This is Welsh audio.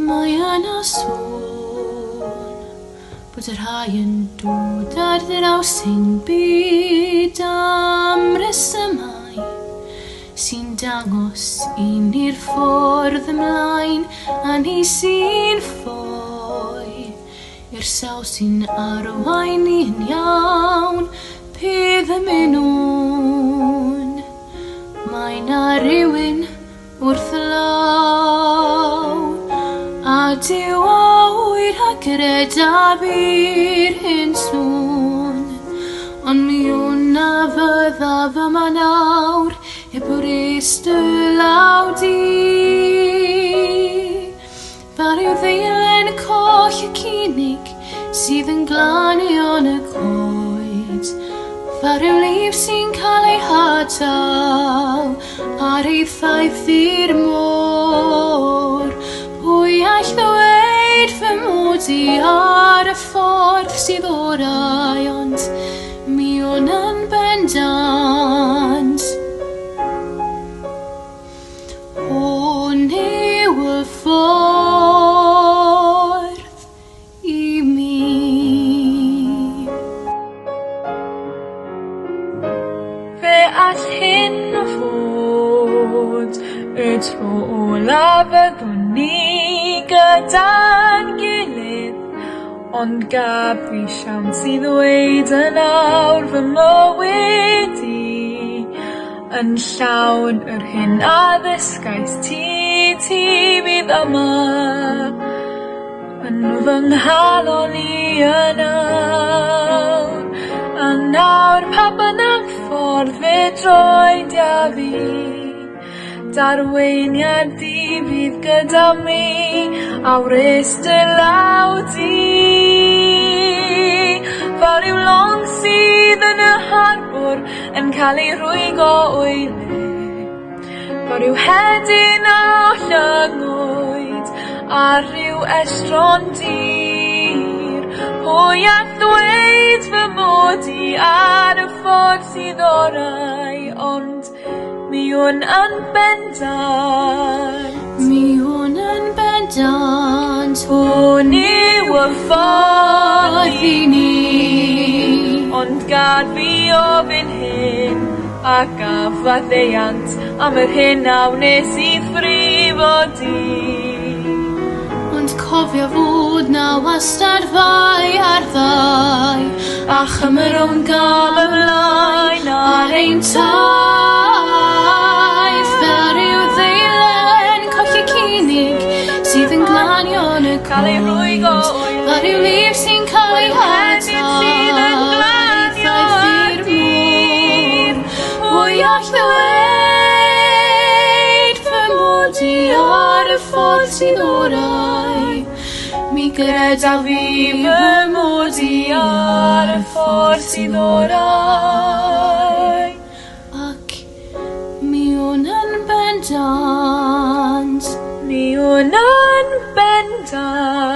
Mae yna sôn bod yr rhai yn dod ar draws ein byd am resymau sy'n dangos i ni'r ffordd ymlaen a ni sy'n ffoi i'r sawl sy'n arwain ni'n iawn bydd ymunwn. Mae na rywun wrth law a Dyw oer a gredaf i'r hyn sŵn, ond mi hwnna fyddaf yma nawr e bwrist y law di. Fa ryw ddeilen coll y cynig sydd yn glanu o'n y coed, fa ryw lif sy'n cael ei hadal ar ei thaith i'r môr. Pwy all ddweud fy mod i ar y ffordd sydd orau, ond mi o'n yn bendant. Hwn yw y ffordd i mi. Fe all hyn fod y tro olaf fyddwn ni gyda'n gilydd, ond gab fi siawns i ddweud yn awr fy mywyd i yn llawn yr hyn addysgais ti fydd yma yn fy nghalon i yn awr. A nawr pa bynnag ffordd fe droed a fi, darweiniad di fydd gyda mi a wrist y law di. Fa ryw long sydd yn y harbwr yn cael ei rwygo o'i le, fa ryw hedyn a llyngwyd a ryw estron dir. Pwy all ddweud fy mod i ar y ffordd sydd orau, ond mi hwn yn bendant. Mi hwn yn bendant. Hwn yw y ffordd i ni, ond gad fi ofyn hyn a gaf faddeuant am yr hyn a wnes i ffrifo di. Ond cofio fod na wastad fai ar ddau, a chymrwn gam ymlaen ar ein taith. Fel ryw ddeilen colli cynig sydd yn glanio yn y Cael ei rwygo o'i fel ryw lif sy'n cael ei hadal sydd yn glanio i'r môr. Pwy all ddweud fy mod i ar y ffordd sydd orau, mi gyda fi fy mod i ar y ffordd sydd orau. Ac mi hwn yn bendant. Mi hwn yn bendant.